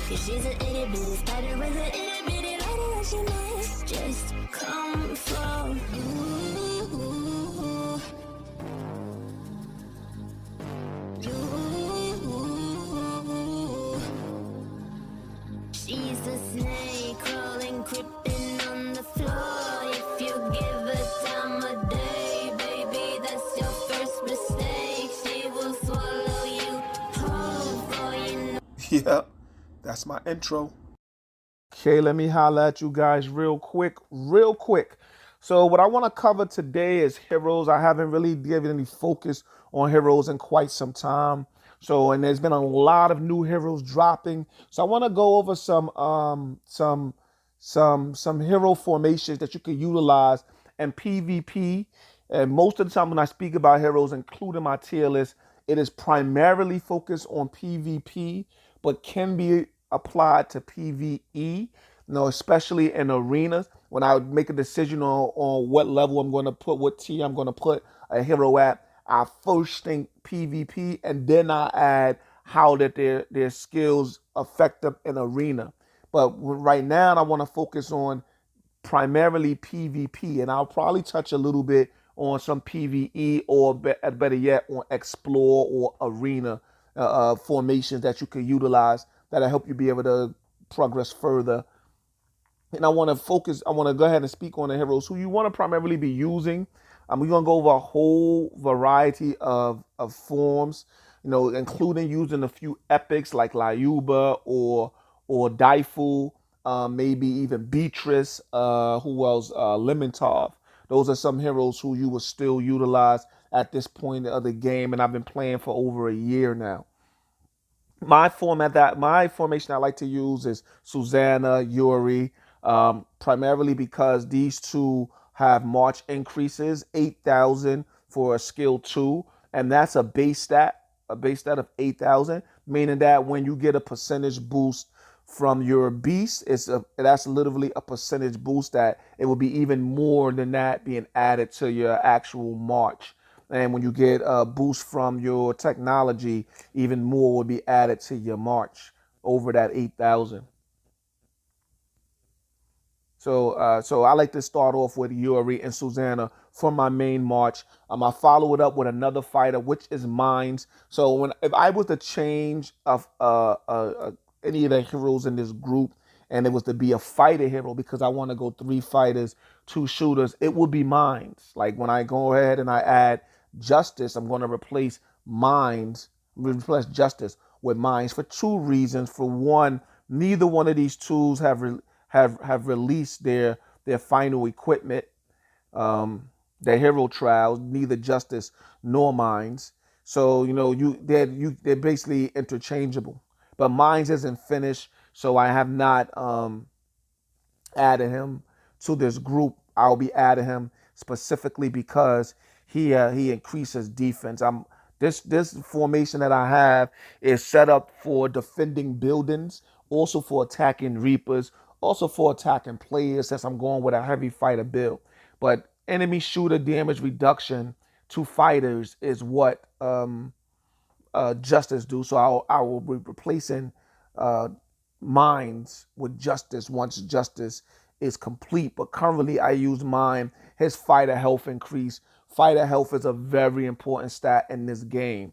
Cause she's an itty bitty spider with an itty bitty lighter that she might just come from. She's a snake crawling, creeping on the floor. If you give her time of day, baby, that's your first mistake. She will swallow you whole for you know. Yep, that's my intro. Okay, let me holla at you guys real quick, real quick. So what I want to cover today is heroes. I haven't really given any focus on heroes in quite some time. So, and there's been a lot of new heroes dropping. So I want to go over some hero formations that you can utilize in PvP. And most of the time when I speak about heroes, including my tier list, it is primarily focused on PvP, but can be applied to PvE, especially in arenas. When I make a decision on what level I'm going to put, what tier I'm going to put a hero at, I first think PvP, and then I add how that their skills affect them in arena. But right now, I want to focus on primarily PvP, and I'll probably touch a little bit on some PvE, or better yet, on explore or arena formations that you can utilize that'll help you be able to progress further. And I want to go ahead and speak on the heroes who you want to primarily be using. We're going to go over a whole variety of forms, including using a few epics like Lyuba or Daifu, maybe even Beatrice, who else? Lemontov. Those are some heroes who you will still utilize at this point of the game, and I've been playing for over a year now. My formation I like to use is Susanna, Yuri, primarily because these two have March increases, 8,000 for a skill 2, and that's a base stat of 8,000, meaning that when you get a percentage boost from your beast, that's literally a percentage boost that it will be even more than that being added to your actual March. And when you get a boost from your technology, even more will be added to your March over that 8,000. So I like to start off with Yuri and Susanna for my main March. I follow it up with another fighter, which is Mines. So if I was to change of any of the heroes in this group, and it was to be a fighter hero because I want to go 3 fighters, 2 shooters, it would be Mines. Like when I go ahead and I add Justice, I'm going to replace Justice with Mines for 2 reasons. For one, neither one of these tools have released their final equipment, their hero trials, neither Justice nor Mines. So they're basically interchangeable. But Mines isn't finished, so I have not added him to this group. I'll be adding him specifically because he increases defense. This formation that I have is set up for defending buildings, also for attacking Reapers, also for attacking players, since I'm going with a heavy fighter build. But enemy shooter damage reduction to fighters is what Justice do. So I will be replacing uh, Mines with Justice once Justice is complete. But currently I use mine. His fighter health increase. Fighter health is a very important stat in this game.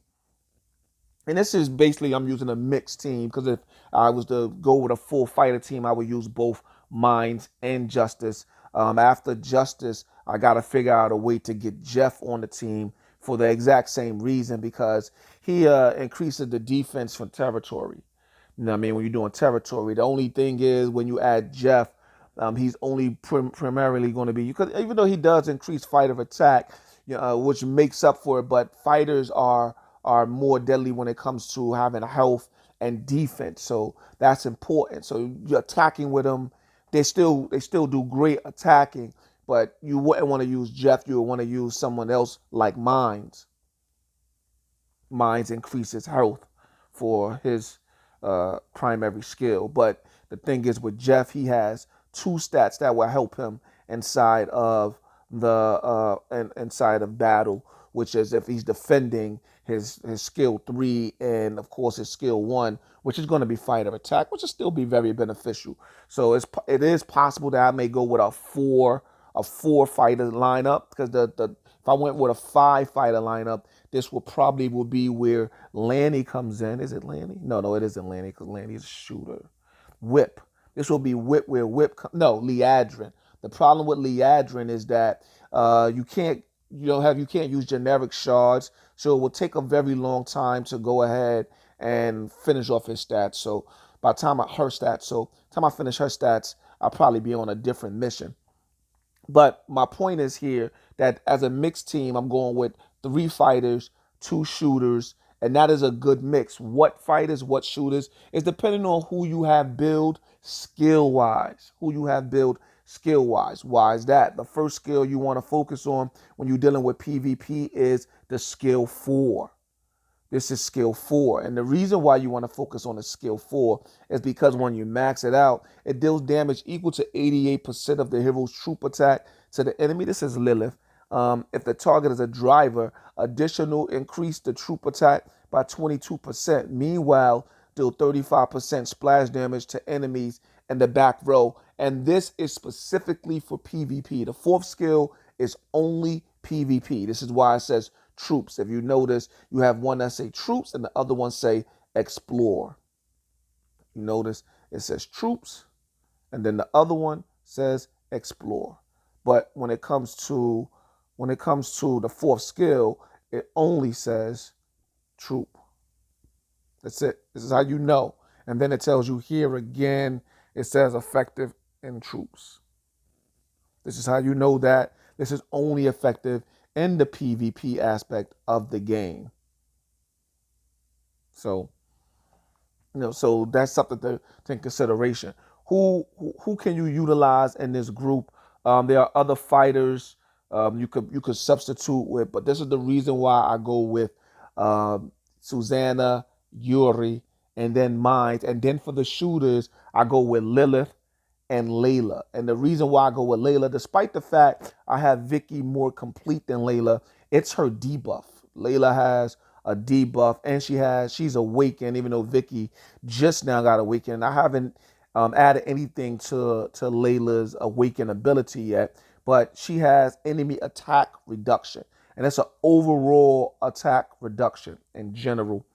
And this is basically, I'm using a mixed team, because if I was to go with a full fighter team, I would use both Mines and Justice. After Justice, I got to figure out a way to get Jeff on the team for the exact same reason, because he increases the defense for territory. You know what I mean? When you're doing territory, the only thing is when you add Jeff, he's only primarily going to be, because even though he does increase fighter attack, which makes up for it, but fighters are more deadly when it comes to having health and defense. So that's important. So you're attacking with them. They still do great attacking, but you wouldn't want to use Jeff. You would want to use someone else like Mines. Mines increases health for his primary skill. But the thing is, with Jeff, he has 2 stats that will help him inside of battle, which is if he's defending, his skill 3, and of course his skill 1, which is going to be fighter attack, which will still be very beneficial. So it is possible that I may go with a four fighter lineup, because the if I went with a 5 fighter lineup, this will be where Lanny comes in. Is it Lanny? No, it isn't Lanny, because Lanny is a shooter. Whip. This will be Whip, where no, Liadrin. The problem with Liadrin is that you can't use generic shards, so it will take a very long time to go ahead and finish off his stats. So by the time I finish her stats, I'll probably be on a different mission. But my point is here that as a mixed team, I'm going with 3 fighters, 2 shooters, and that is a good mix. What fighters, what shooters is depending on who you have build skill wise. Why is that? The first skill you want to focus on when you're dealing with PvP is the skill 4. This is skill 4. And the reason why you want to focus on the skill 4 is because when you max it out, it deals damage equal to 88% of the hero's troop attack to the enemy. This is Lilith. If the target is a driver, additional increase the troop attack by 22%. Meanwhile, deal 35% splash damage to enemies in the back row. And this is specifically for PvP. The 4th skill is only PvP. This is why it says troops. If you notice, you have one that say troops and the other one say explore. You notice it says troops and then the other one says explore. But when it comes to the 4th skill, it only says troop. That's it. This is how you know. And then it tells you here again, it says effective in troops. This is how you know that this is only effective in the PvP aspect of the game. So, so that's something to take consideration. Who can you utilize in this group? There are other fighters you could substitute with, but this is the reason why I go with Susanna, Yuri, and then Mines. And then for the shooters, I go with Lilith and Layla. And the reason why I go with Layla, despite the fact I have Vicky more complete than Layla, it's her debuff. Layla has a debuff and she's awakened, even though Vicky just now got awakened. I haven't added anything to Layla's awakened ability yet, but she has enemy attack reduction. And it's an overall attack reduction in general.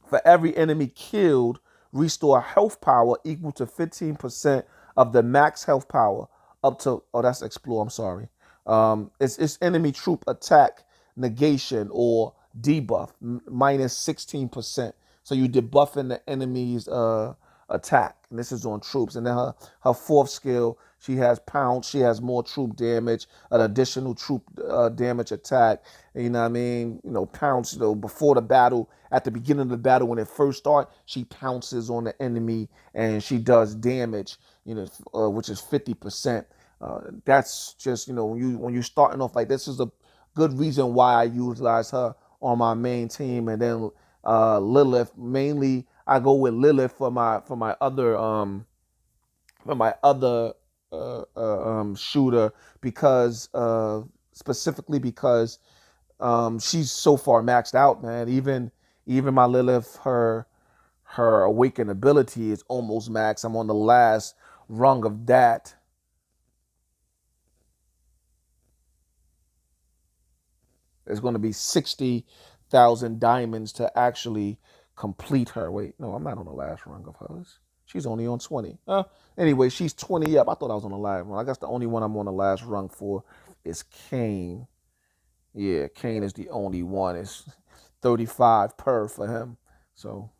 For every enemy killed, restore health power equal to 15% of the max health power up to, that's explore, I'm sorry. It's enemy troop attack negation or debuff minus 16%. So you debuffing the enemy's attack. And this is on troops. And then her 4th skill, she has pounce. She has more troop damage, an additional troop damage attack. And, you know what I mean? Pounce, before the battle, at the beginning of the battle, when it first starts, she pounces on the enemy and she does damage, which is 50%. That's just, when you're starting off like this is a good reason why I utilize her on my main team. And then Lilith, mainly I go with Lilith for my other shooter, because specifically because she's so far maxed out, man. Even my Lilith, her awakened ability is almost max. I'm on the last rung of that. It's going to be 60,000 diamonds to actually complete her. Wait, no, I'm not on the last rung of hers. She's only on 20. Anyway, she's 20 up. I thought I was on the last rung. I guess the only one I'm on the last rung for is Kane. Yeah, Kane is the only one. It's 35 per for him. So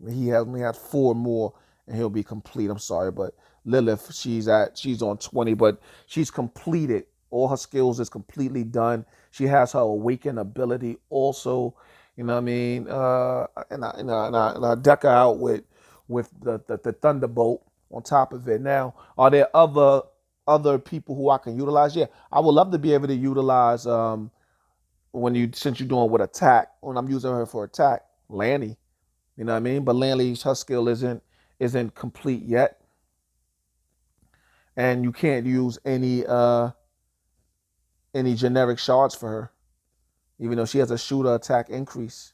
he only has 4 more and he'll be complete. I'm sorry, but Lilith, she's on 20, but she's completed. All her skills is completely done. She has her awakened ability also. You know what I mean? And I deck her out with the Thunderbolt on top of it. Now, are there other people who I can utilize? Yeah, I would love to be able to utilize since you're doing with attack. When I'm using her for attack, Lanny. You know what I mean? But Lanny's, her skill isn't complete yet, and you can't use any generic shards for her. even though she has a shooter attack increase.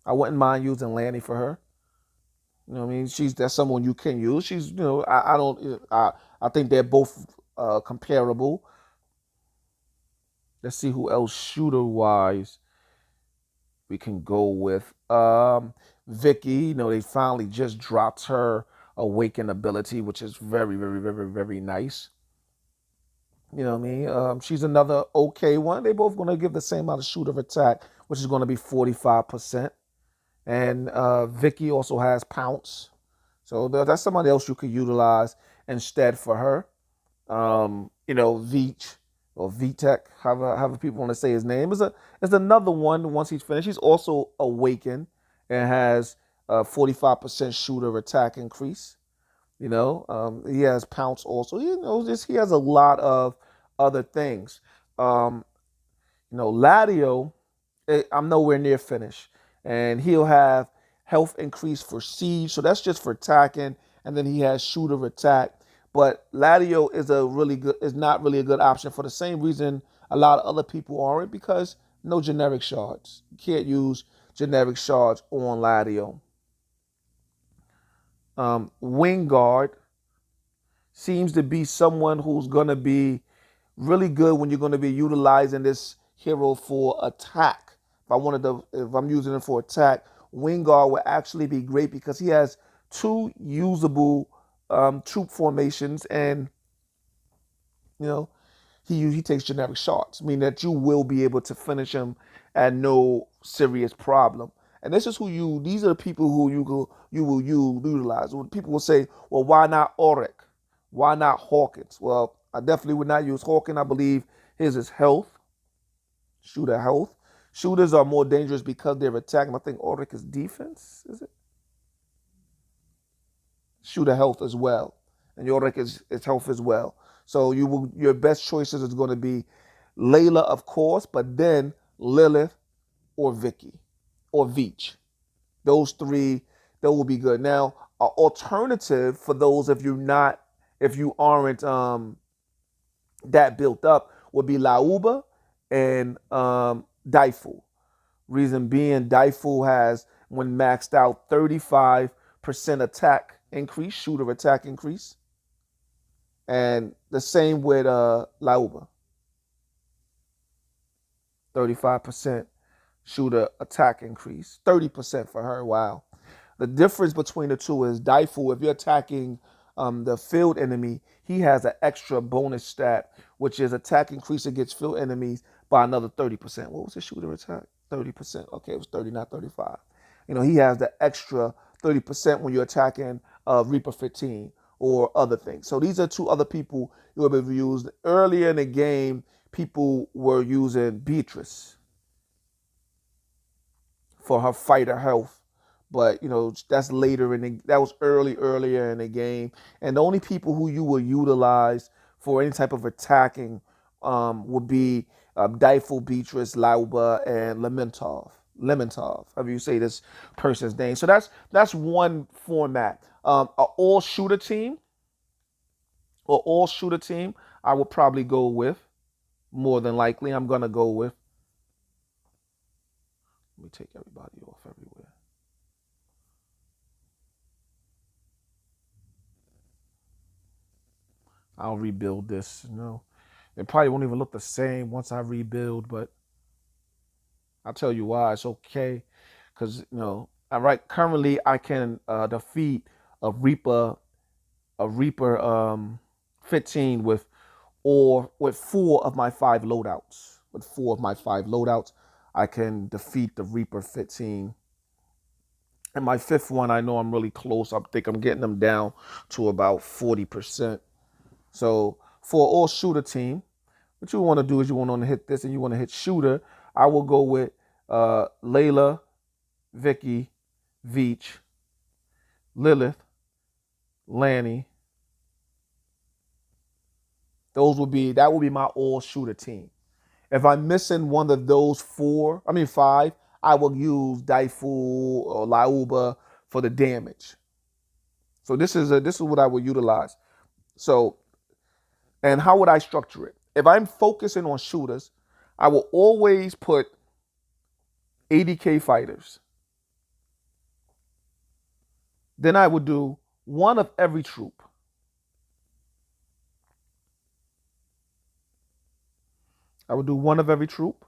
I wouldn't mind using Lanny for her. You know what I mean? That's someone you can use. She's, I don't, I think they're both comparable. Let's see who else shooter wise we can go with. Vicky, they finally just dropped her awaken ability, which is very, very, very, very nice. You know what I mean? She's another okay one. They both going to give the same amount of shooter attack, which is going to be 45%. And Vicky also has pounce. So that's somebody else you could utilize instead for her. Veach or Vitek, however people want to say his name, is another one once he's finished. He's also awakened and has a 45% shooter attack increase. He has pounce also. He has a lot of other things. Ladio, I'm nowhere near finished. And he'll have health increase for siege. So that's just for attacking. And then he has shooter attack. But Ladio is not really a good option for the same reason a lot of other people aren't, because no generic shards. You can't use generic shards on Ladio. Wingard seems to be someone who's going to be really good when you're going to be utilizing this hero for attack. If I'm using it for attack, Wingard will actually be great because he has 2 usable troop formations, and he takes generic shots, meaning that you will be able to finish him at no serious problem. And these are the people who you will utilize. When people will say, well, why not Auric? Why not Hawkins? Well, I definitely would not use Hawkins. I believe his is health, shooter health. Shooters are more dangerous because they're attacking. I think Auric is defense, is it? Shooter health as well. And Auric is health as well. So your best choices is going to be Layla, of course, but then Lilith or Vicky or Veach. Those 3, that will be good. Now, an alternative for those if you aren't that built up would be Lauba and Daifu. Reason being, Daifu has, when maxed out, 35% attack increase, shooter attack increase. And the same with Lauba. 35% shooter attack increase. 30% for her. Wow. The difference between the two is Daifu, if you're attacking the field enemy, he has an extra bonus stat, which is attack increase against field enemies by another 30%. What was his shooter attack? 30%. Okay, it was 30, not 35. He has the extra 30% when you're attacking Reaper 15 or other things. So these are 2 other people you will be used. Earlier in the game, people were using Beatrice for her fighter health. But, that's that was earlier in the game. And the only people who you will utilize for any type of attacking would be Daifu, Beatrice, Lauba, and Lemontov, however you say this person's name. So that's one format. An all-shooter team, I would probably go with, more than likely, I'm going to go with. Let me take everybody off everywhere. I'll rebuild this. It probably won't even look the same once I rebuild, but I'll tell you why. It's okay, because currently I can defeat a Reaper 15 with 4 of my 5 loadouts. With 4 of my 5 loadouts, I can defeat the Reaper 15. And my 5th one, I know I'm really close. I think I'm getting them down to about 40%. So for an all-shooter team, what you want to do is you want to hit this and you want to hit shooter. I will go with Layla, Vicky, Veach, Lilith, Lanny. That will be my all-shooter team. If I'm missing one of those 5, I will use Daifu or Lauba for the damage. So this is what I will utilize. So, and how would I structure it? If I'm focusing on shooters, I will always put 80K fighters. Then I would do one of every troop. I would do one of every troop.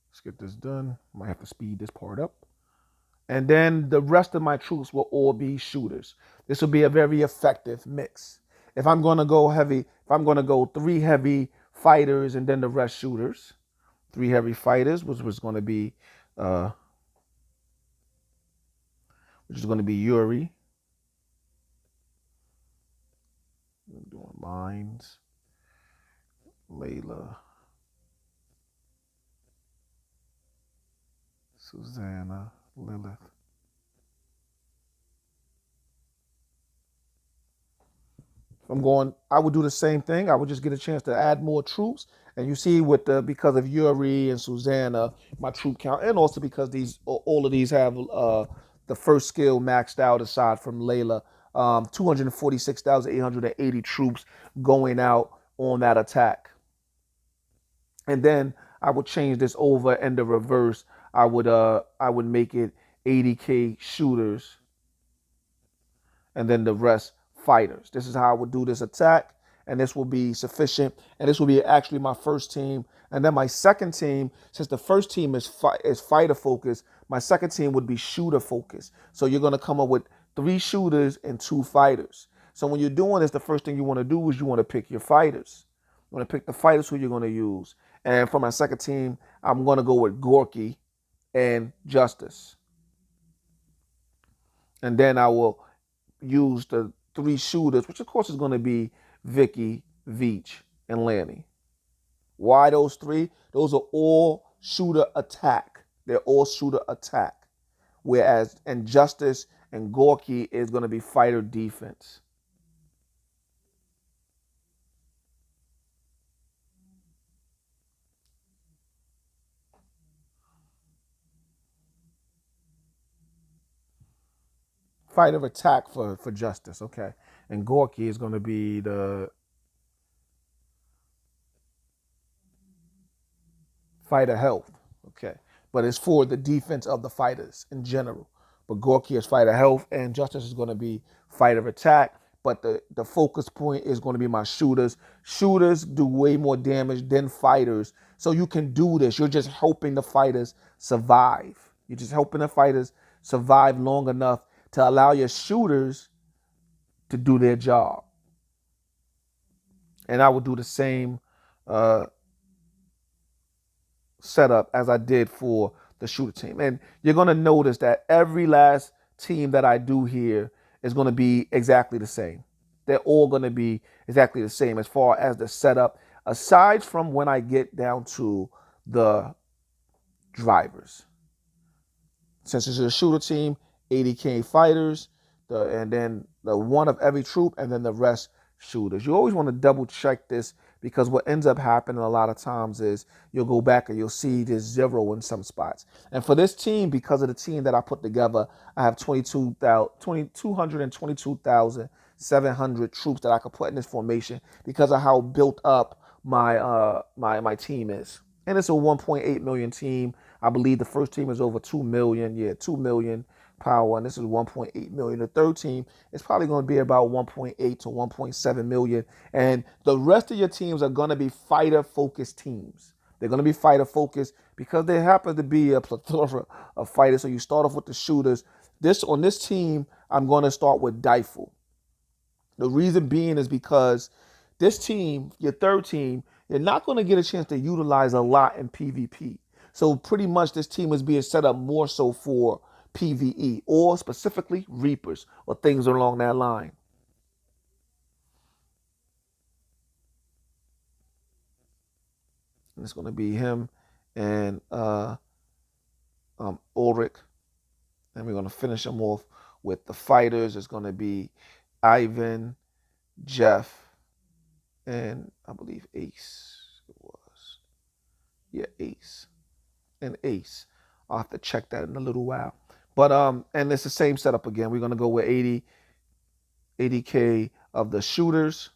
Let's get this done. Might have to speed this part up. And then the rest of my troops will all be shooters. This will be a very effective mix. If I'm going to go heavy, if I'm going to go 3 heavy fighters and then the rest shooters, 3 heavy fighters, which was going to be, Yuri. I'm doing lines, Layla, Susanna, Lilith. I would do the same thing. I would just get a chance to add more troops. And you see because of Yuri and Susanna, my troop count, and also because all of these have the first skill maxed out aside from Layla, 246,880 troops going out on that attack. And then I would change this over and the reverse. I would make it 80K shooters and then the rest fighters. This is how I would do this attack, and this will be sufficient. And this will be actually my first team. And then my second team, since the first team is fighter focused, my second team would be shooter focused. So you're going to come up with 3 shooters and 2 fighters. So when you're doing this, the first thing you want to do is you want to pick your fighters. You want to pick the fighters who you're going to use. And for my second team, I'm going to go with Gorky and Justice. And then I will use the 3 shooters, which of course is going to be Vicky, Veach, and Lanny. Why those 3? Those are all shooter attack. They're all shooter attack. Whereas and Justice and Gorky is going to be fighter defense. Fighter attack for Justice, okay. And Gorky is going to be the fighter health, okay. But it's for the defense of the fighters in general. But Gorky is fighter health, and Justice is going to be fighter attack. But the focus point is going to be my shooters. Shooters do way more damage than fighters. So you can do this. You're just helping the fighters survive. You're just helping the fighters survive long enough to allow your shooters to do their job. And I will do the same setup as I did for the shooter team. And you're going to notice that every last team that I do here is going to be exactly the same. They're all going to be exactly the same as far as the setup, aside from when I get down to the drivers. Since it's a shooter team, 80K fighters, and then the one of every troop, and then the rest shooters. You always want to double check this, because what ends up happening a lot of times is you'll go back and you'll see there's 0 in some spots. And for this team, because of the team that I put together, I have 222,700 troops that I could put in this formation because of how built up my team is. And it's a 1.8 million team. I believe the first team is over 2 million. Yeah, 2 million power, and this is 1.8 million. The third team is probably going to be about 1.8 to 1.7 million. And the rest of your teams are going to be fighter-focused teams. They're going to be fighter-focused because there happens to be a plethora of fighters. So you start off with the shooters. On this team, I'm going to start with Difle. The reason being is because this team, your third team, you're not going to get a chance to utilize a lot in PvP. So pretty much this team is being set up more so for PvE, or specifically Reapers or things along that line. And it's going to be him and Ulrich. And we're going to finish them off with the fighters. It's going to be Ivan, Jeff, and I believe Ace. It was. Yeah, Ace. And Ace. I'll have to check that in a little while. But and it's the same setup again. We're gonna go with 80K of the shooters,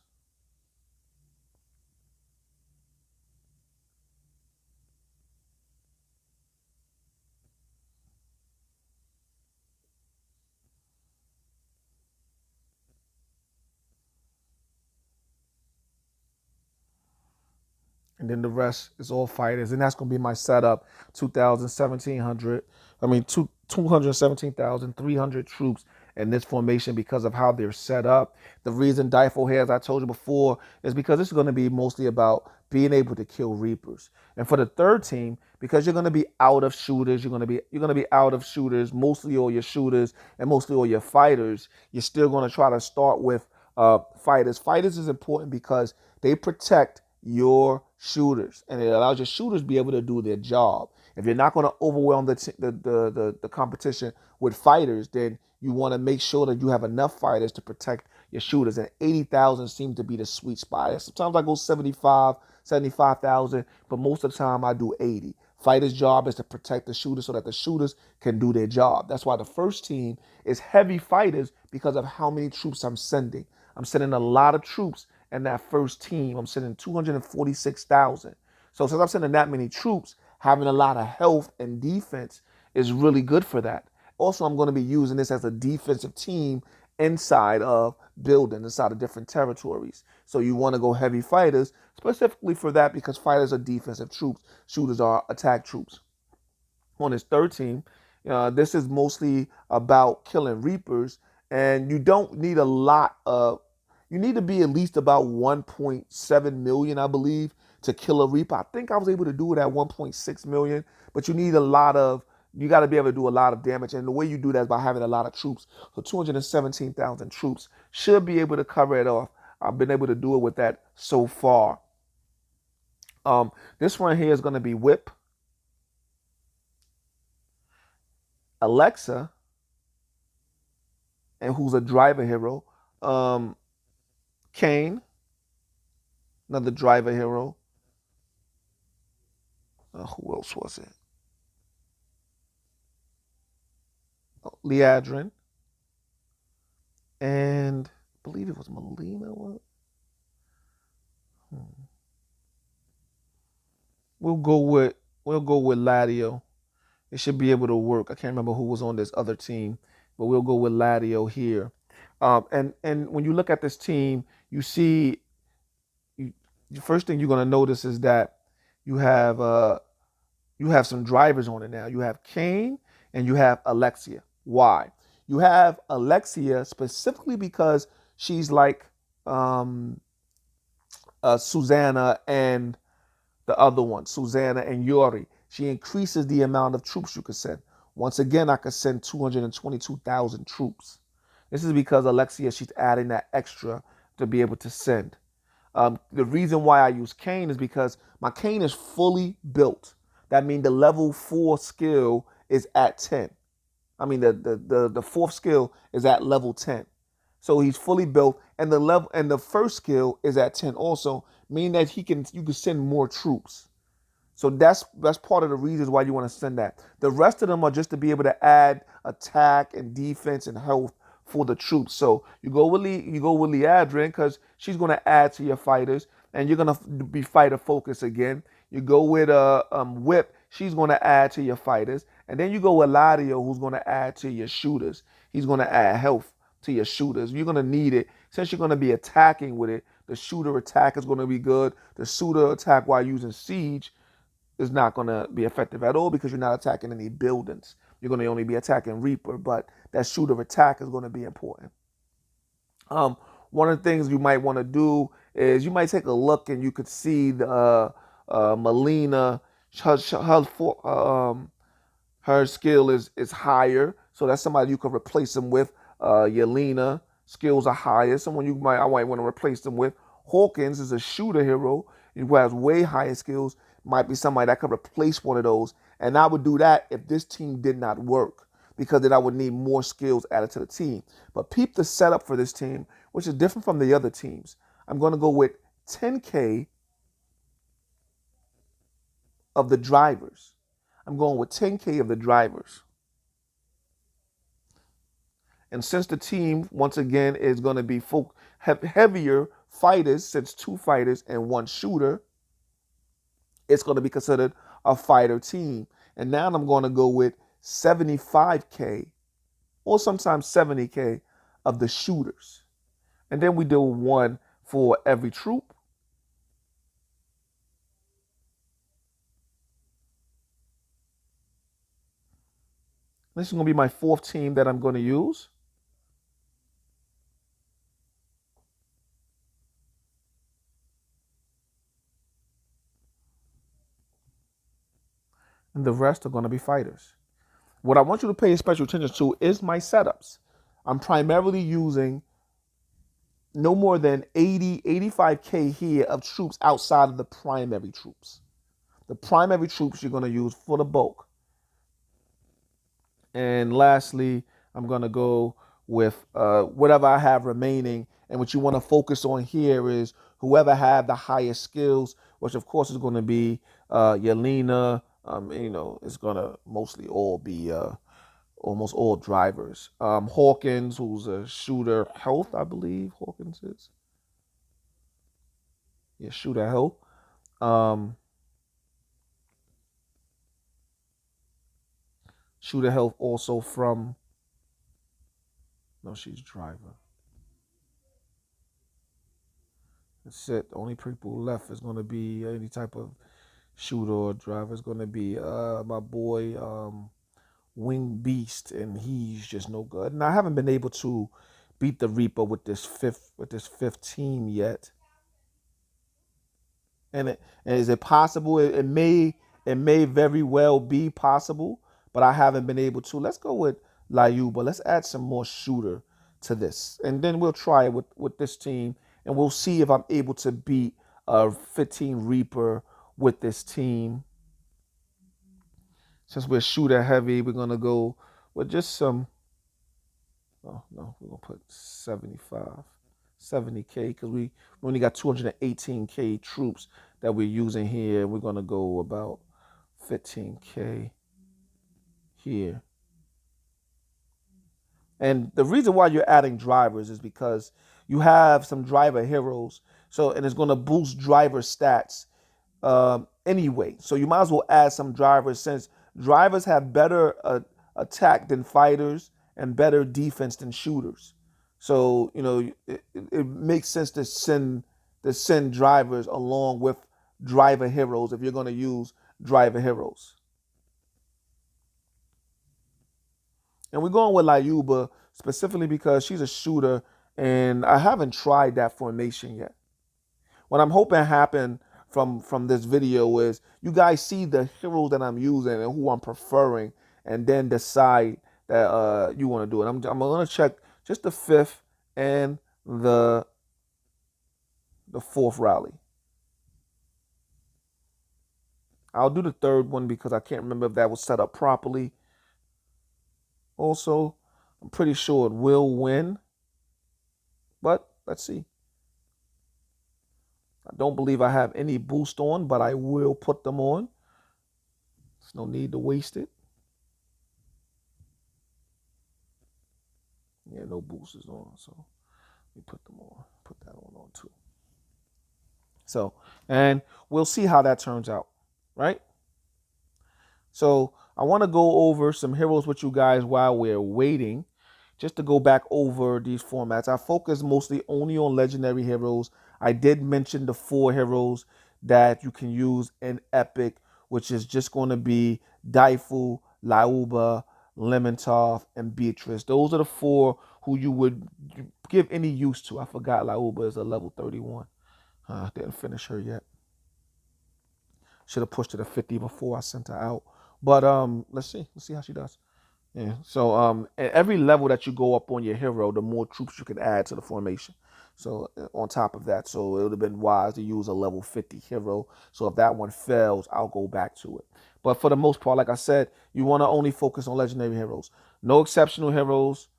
and then the rest is all fighters, and that's going to be my setup. 217,300 troops in this formation because of how they're set up. The reason Difo here, as I told you before, is because this is going to be mostly about being able to kill Reapers. And for the third team, because you're going to be out of shooters, you're going to be out of shooters, mostly all your shooters and mostly all your fighters. You're still going to try to start with fighters. Fighters is important because they protect your shooters, and it allows your shooters to be able to do their job. If you're not going to overwhelm the competition with fighters, then you want to make sure that you have enough fighters to protect your shooters. And 80,000 seems to be the sweet spot. Sometimes I go 75,000, but most of the time I do 80. Fighters' job is to protect the shooters so that the shooters can do their job. That's why the first team is heavy fighters, because of how many troops I'm sending. I'm sending a lot of troops in that first team. I'm sending 246,000. So since I'm sending that many troops, having a lot of health and defense is really good for that. Also, I'm going to be using this as a defensive team inside of buildings, inside of different territories. So you want to go heavy fighters specifically for that, because fighters are defensive troops, shooters are attack troops. On his third team, this is mostly about killing Reapers, and you don't need a lot of, you need to be at least about 1.7 million, I believe, to kill a Reaper. I think I was able to do it at 1.6 million, but you need you got to be able to do a lot of damage. And the way you do that is by having a lot of troops. So 217,000 troops should be able to cover it off. I've been able to do it with that so far. This one here is going to be Whip, Alexa, and who's a driver hero. Kane, another driver hero. Who else was it? Liadrin, and I believe it was Molina. What? We'll go with Ladio. It should be able to work. I can't remember who was on this other team, but we'll go with Ladio here. And when you look at this team, you see, the first thing you're going to notice is that you have some drivers on it now. You have Kane and you have Alexia. Why? You have Alexia specifically because she's like Susanna and the other one, Susanna and Yuri. She increases the amount of troops you could send. Once again, I could send 222,000 troops. This is because Alexia, she's adding that extra to be able to send. The reason why I use Kane is because my Kane is fully built. That means the level 4 skill is at 10. I mean, the fourth skill is at level 10. So he's fully built, and the first skill is at 10 also, meaning that you can send more troops. So that's part of the reasons why you want to send that. The rest of them are just to be able to add attack and defense and health for the troops. So you go with Liadrin because she's going to add to your fighters, and you're going to be fighter focused again. You go with Whip. She's going to add to your fighters. And then you go with Ladio, who's going to add to your shooters. He's going to add health to your shooters. You're going to need it. Since you're going to be attacking with it, the shooter attack is going to be good. The shooter attack while using Siege is not going to be effective at all because you're not attacking any buildings. You're going to only be attacking Reaper, but that shooter attack is going to be important. One of the things you might want to do is you might take a look and you could see the Molina, her skill is higher, so that's somebody you could replace them with. Yelena, skills are higher, someone I might want to replace them with. Hawkins is a shooter hero who has way higher skills, might be somebody that could replace one of those. And I would do that if this team did not work, because then I would need more skills added to the team. But peep the setup for this team, which is different from the other teams. I'm going to go with 10K of the drivers. I'm going with 10K of the drivers. And since the team, once again, is going to be heavier fighters, since 2 fighters and 1 shooter, it's going to be considered a fighter team. And now I'm going to go with 75K or sometimes 70K of the shooters. And then we do 1 for every troop. This is going to be my fourth team that I'm going to use. And the rest are going to be fighters. What I want you to pay special attention to is my setups. I'm primarily using no more than 80, 85K here of troops outside of the primary troops. The primary troops you're going to use for the bulk. And lastly, I'm going to go with whatever I have remaining. And what you want to focus on here is whoever had the highest skills, which of course is going to be Yelena. It's going to mostly all be almost all drivers. Hawkins, who's a shooter health, I believe Hawkins is. Yeah, shooter health. Shooter health also from, no, she's driver. That's it. The only people left is going to be any type of shooter or driver. Is going to be my boy Wing Beast, and he's just no good. And I haven't been able to beat the Reaper with this fifth team yet. And is it possible? It may very well be possible, but I haven't been able to. Let's go with Layuba. Let's add some more shooter to this, and then we'll try it with this team, and we'll see if I'm able to beat a 15 Reaper with this team. Since we're shooter heavy, we're gonna go with just some. Oh no, we're gonna put 70K because we only got 218K troops that we're using here. We're gonna go about 15K here. And the reason why you're adding drivers is because you have some driver heroes. So, and it's going to boost driver stats anyway. So you might as well add some drivers, since drivers have better attack than fighters and better defense than shooters. So, it makes sense to send drivers along with driver heroes if you're going to use driver heroes. And we're going with Layuba specifically because she's a shooter, and I haven't tried that formation yet. What I'm hoping happen from this video is you guys see the heroes that I'm using and who I'm preferring, and then decide that you want to do it. I'm going to check just the fifth and the fourth rally. I'll do the third one because I can't remember if that was set up properly. Also, I'm pretty sure it will win, but let's see. I don't believe I have any boost on, but I will put them on. There's no need to waste it. Yeah, no boost is on, so let me put them on. Put that on too. So, and we'll see how that turns out, right? So I want to go over some heroes with you guys while we're waiting, just to go back over these formats. I focus mostly only on legendary heroes. I did mention the 4 heroes that you can use in Epic, which is just going to be Daifu, Layuba, Lemontov, and Beatrice. Those are the 4 who you would give any use to. I forgot Layuba is a level 31. Didn't finish her yet. Should have pushed her to 50 before I sent her out. But let's see how she does. Yeah. So at every level that you go up on your hero, the more troops you can add to the formation. So on top of that, so it would have been wise to use a level 50 hero. So if that one fails, I'll go back to it. But for the most part, like I said, you want to only focus on legendary heroes. No exceptional heroes.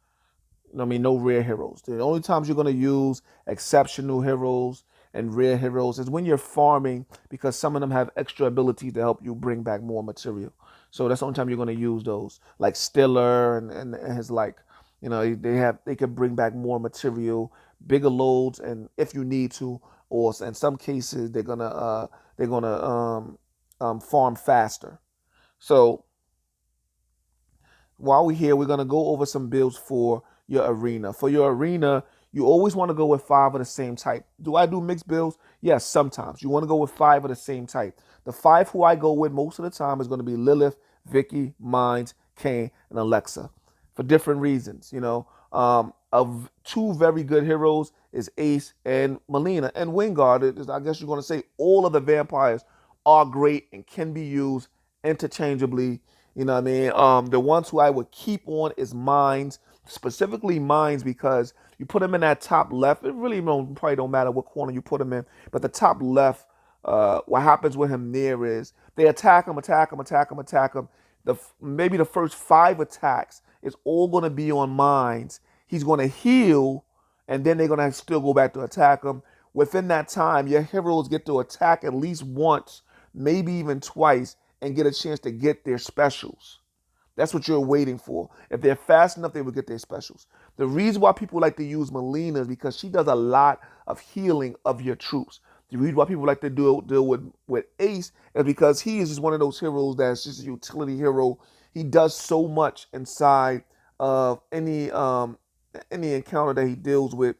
No rare heroes. The only times you're going to use exceptional heroes and rare heroes is when you're farming, because some of them have extra abilities to help you bring back more material. So that's the only time you're going to use those, like Stiller and his they could bring back more material, bigger loads, and if you need to, or in some cases they're gonna farm faster. So while we're here, we're gonna go over some builds for your arena. For your arena, you always want to go with 5 of the same type. Do I do mixed builds? Yes, sometimes. You want to go with 5 of the same type. The 5 who I go with most of the time is going to be Lilith, Vicky, Mines, Kane, and Alexa for different reasons. Of two very good heroes is Ace and Melina and Wingard. I guess you're going to say all of the vampires are great and can be used interchangeably. You know what I mean? The ones who I would keep on is Mines, specifically Mines, because you put them in that top left. It really probably don't matter what corner you put them in, but the top left, what happens with him there is they attack him, attack him, attack him, attack him. Maybe the first 5 attacks is all going to be on Mines. He's going to heal, and then they're going to still go back to attack him. Within that time, your heroes get to attack at least once, maybe even twice, and get a chance to get their specials. That's what you're waiting for. If they're fast enough, they will get their specials. The reason why people like to use Melina is because she does a lot of healing of your troops. The reason why people like to deal with Ace is because he is just one of those heroes that's just a utility hero. He does so much inside of any encounter that he deals with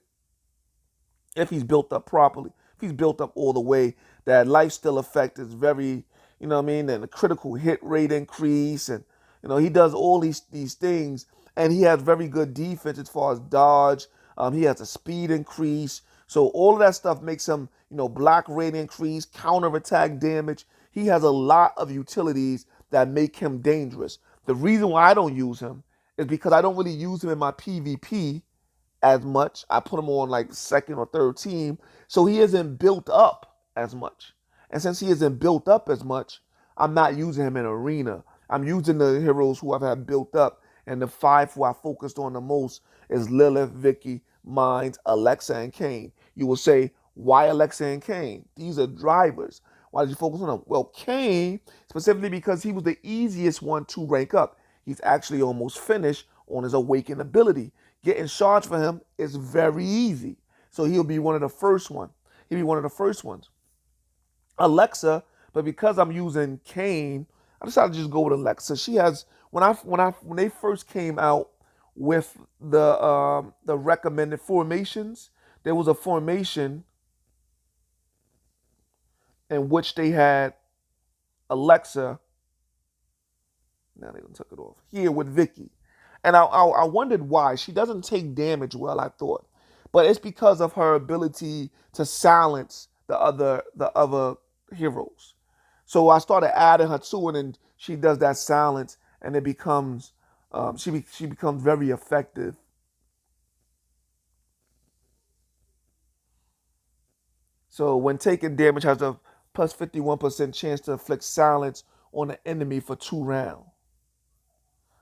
if he's built up properly. If he's built up all the way, that lifesteal effect is very, you know what I mean, and the critical hit rate increase, and he does all these things, and he has very good defense as far as dodge. He has a speed increase. So all of that stuff makes him, block rate increase, counterattack damage. He has a lot of utilities that make him dangerous. The reason why I don't use him is because I don't really use him in my PvP as much. I put him on like second or third team, so he isn't built up as much. And since he isn't built up as much, I'm not using him in arena. I'm using the heroes who I've had built up, and the 5 who I focused on the most is Lilith, Vicky, Mines, Alexa, and Kane. You will say, why Alexa and Kane? These are drivers. Why did you focus on them? Well, Kane, specifically because he was the easiest one to rank up. He's actually almost finished on his Awakened ability. Getting shards for him is very easy. So he'll be one of the first ones. He'll be one of the first ones. Alexa, but because I'm using Kane, I decided to just go with Alexa. She has when they first came out with the recommended formations, there was a formation in which they had Alexa. Now they done took it off here with Vicky, and I wondered why she doesn't take damage well. I thought, but it's because of her ability to silence the other heroes. So I started adding her to it, and she does that silence, and it becomes she becomes very effective. So when taking damage, has a plus 51% chance to inflict silence on an enemy for 2 rounds.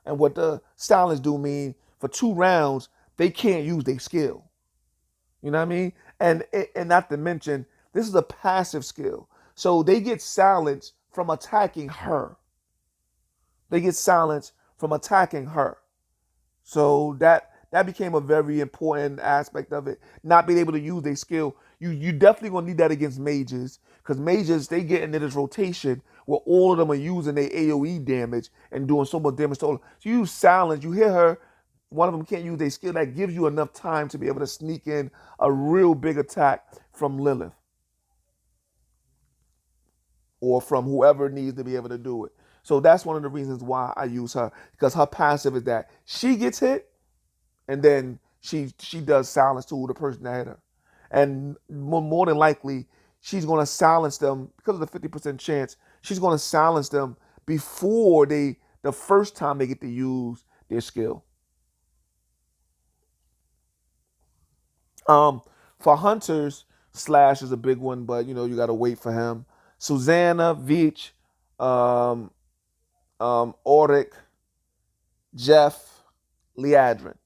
And what the silence do mean, for 2 rounds, they can't use their skill. You know what I mean? And not to mention, this is a passive skill. So they get silenced from attacking her. They get silenced from attacking her. So that became a very important aspect of it. Not being able to use their skill. You definitely gonna need that against mages, because mages, they get into this rotation where all of them are using their AoE damage and doing so much damage to all. So you use silence, you hear her, one of them can't use their skill. That gives you enough time to be able to sneak in a real big attack from Lilith, or from whoever needs to be able to do it. So that's one of the reasons why I use her, because her passive is that she gets hit, and then she does silence to the person that hit her. And more than likely, she's going to silence them because of the 50% chance. She's going to silence them before the first time they get to use their skill. For hunters, Slash is a big one, but you got to wait for him. Susanna, Veach, Auric, Jeff, Liadrin.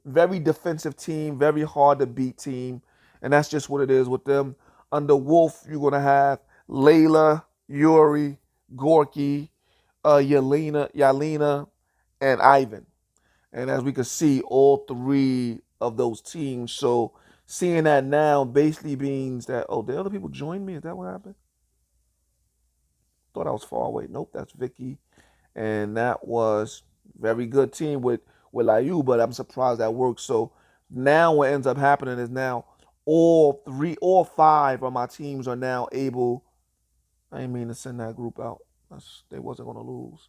Very defensive team, very hard to beat team, and that's just what it is with them. Under Wolf, you're going to have Layla, Yuri, Gorky, Yelena, and Ivan. And as we can see, all 3 of those teams. So seeing that now basically means that, oh, the other people joined me? Is that what happened? Thought I was far away. Nope, that's Vicky. And that was very good team with Liu, but I'm surprised that worked. So now what ends up happening is now all 5 of my teams are now able. I didn't mean to send that group out. They wasn't going to lose.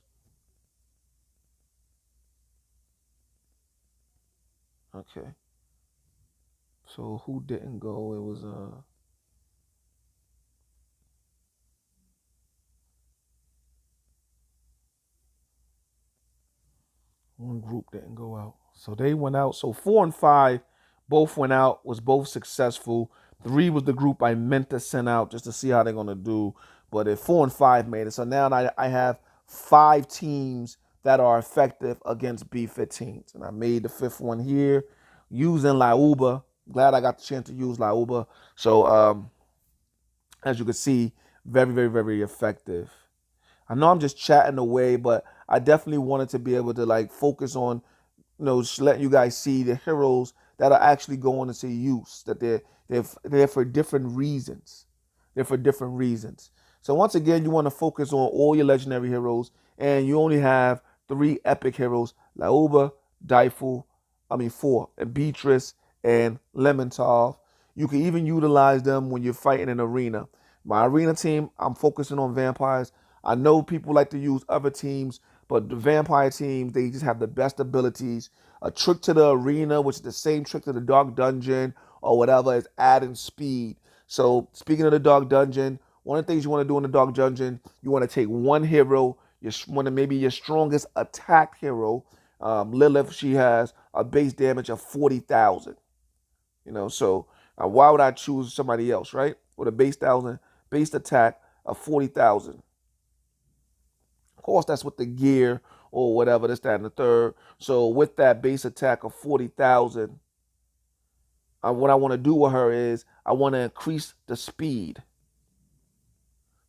Okay. So who didn't go? It was one group didn't go out. So they went out. So 4 and 5 both went out, was both successful. 3 was the group I meant to send out just to see how they're gonna do. But if 4 and 5 made it, so now I have 5 teams that are effective against B15s. And I made the 5th one here using Lauba. Glad I got the chance to use Lauba. So as you can see, very, very, very effective. I know I'm just chatting away, but I definitely wanted to be able to like focus on, just letting you guys see the heroes that are actually going to see use. That they're for different reasons. They're for different reasons. So once again, you want to focus on all your legendary heroes, and you only have 3 epic heroes: Lauba, Daifu, I mean 4, and Beatrice and Lemontov. You can even utilize them when you're fighting an arena. My arena team, I'm focusing on vampires. I know people like to use other teams, but the vampire teams, they just have the best abilities. A trick to the arena, which is the same trick to the dark dungeon or whatever, is adding speed. So speaking of the dark dungeon, one of the things you want to do in the dark dungeon, you want to take one hero, one of maybe your strongest attack hero. Lilith, she has a base damage of 40,000. So why would I choose somebody else, right? With a base attack of 40,000. Of course, that's with the gear or whatever, this, that, and the third. So with that base attack of 40,000, what I want to do with her is I want to increase the speed.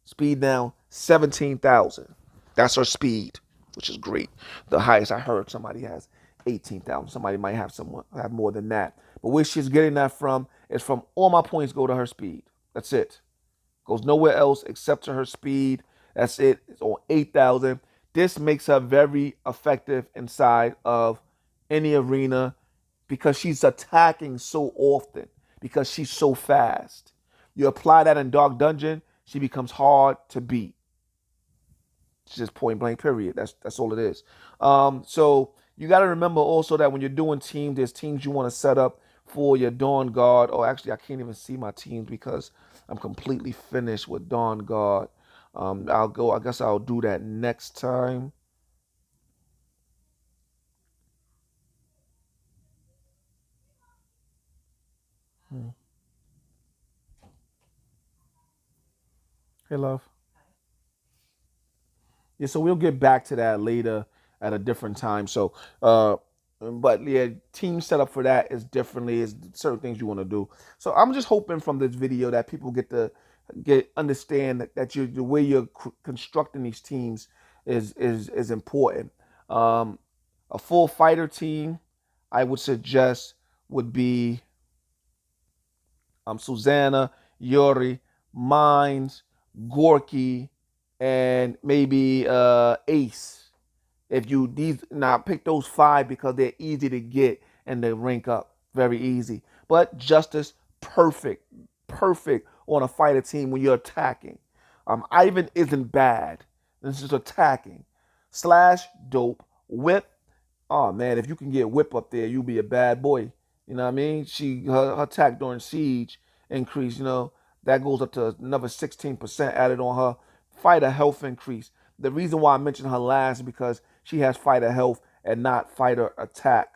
Speed down 17,000. That's her speed, which is great. The highest I heard somebody has 18,000. Somebody might have more than that. But where she's getting that from is from all my points go to her speed. That's it. Goes nowhere else except to her speed. That's it. It's on 8,000. This makes her very effective inside of any arena because she's attacking so often, because she's so fast. You apply that in Dark Dungeon, she becomes hard to beat. It's just point blank, period. That's all it is. So you got to remember also that when you're doing teams, there's teams you want to set up for your Dawn Guard. Oh, actually, I can't even see my teams because I'm completely finished with Dawn Guard. I guess I'll do that next time. Hey, love. Yeah, so we'll get back to that later at a different time. So, but yeah, team setup for that is differently. Is certain things you want to do. So I'm just hoping from this video that people get understand that the way you're constructing these teams is important. Um, a full fighter team, I would suggest would be Susanna, Yuri, Mines, Gorky, and maybe Ace. If you these now pick those 5 because they're easy to get and they rank up very easy. But Justice, perfect on a fighter team when you're attacking. Ivan isn't bad. This is attacking. Slash, dope. Whip, oh man, if you can get Whip up there, you'll be a bad boy. You know what I mean? Her attack during siege increase. That goes up to another 16% added on her fighter health increase. The reason why I mentioned her last is because she has fighter health and not fighter attack.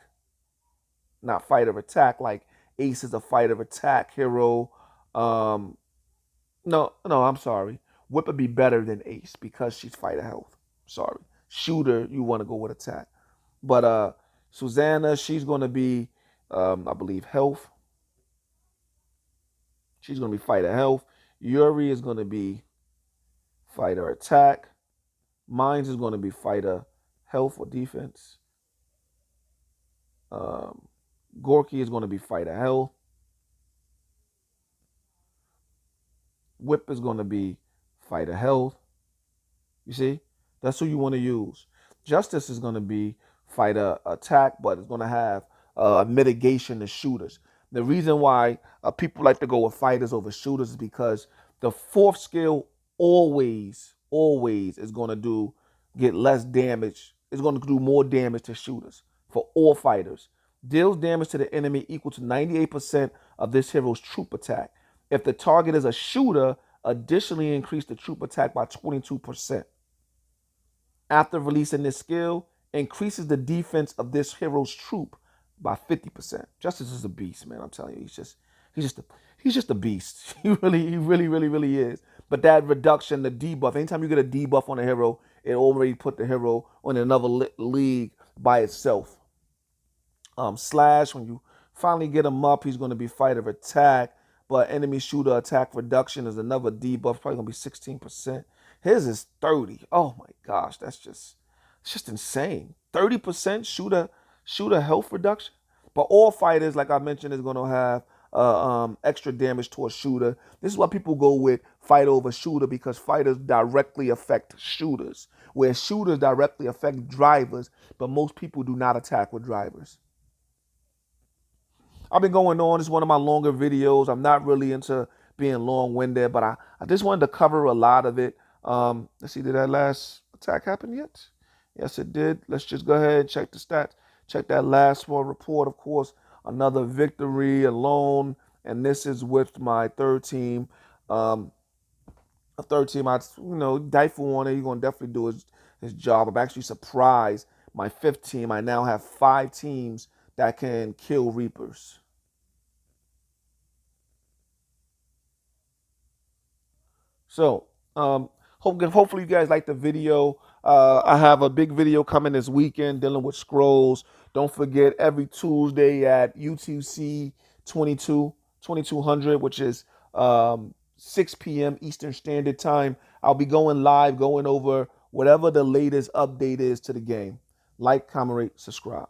Not fighter attack like Ace is a fighter attack hero. No, I'm sorry. Whip would be better than Ace because she's fighter health. Sorry. Shooter, you want to go with attack. But Susanna, she's going to be, I believe, health. She's going to be fighter health. Yuri is going to be fighter attack. Mines is going to be fighter health or defense. Gorky is going to be fighter health. Whip is going to be fighter health. You see? That's who you want to use. Justice is going to be fighter attack, but it's going to have a mitigation to shooters. The reason why people like to go with fighters over shooters is because the 4th skill always is going to get less damage. It's going to do more damage to shooters for all fighters. Deals damage to the enemy equal to 98% of this hero's troop attack. If the target is a shooter, additionally increase the troop attack by 22%. After releasing this skill, increases the defense of this hero's troop by 50%. Justice is a beast, man. I'm telling you, he's just a beast. He really is. But that reduction, the debuff, anytime you get a debuff on a hero, it already put the hero on another league by itself. Slash, when you finally get him up, he's going to be fight or attack. But enemy shooter attack reduction is another debuff, probably going to be 16%. His is 30. Oh my gosh, it's just insane. 30% shooter health reduction. But all fighters, like I mentioned, is going to have extra damage to a shooter. This is why people go with fight over shooter, because fighters directly affect shooters, where shooters directly affect drivers, but most people do not attack with drivers. I've been going on. It's one of my longer videos. I'm not really into being long-winded, but I just wanted to cover a lot of it. Let's see, did that last attack happen yet? Yes, it did. Let's just go ahead and check the stats. Check that last one report, of course. Another victory alone, and this is with my third team. A third team, Daifu on it. He's going to definitely do his job. I'm actually surprised. My fifth team, I now have 5 teams that can kill Reapers. So, hopefully you guys like the video. I have a big video coming this weekend dealing with scrolls. Don't forget, every Tuesday at UTC 2200, which is 6 p.m. Eastern Standard Time, I'll be going live, going over whatever the latest update is to the game. Like, comment, rate, subscribe.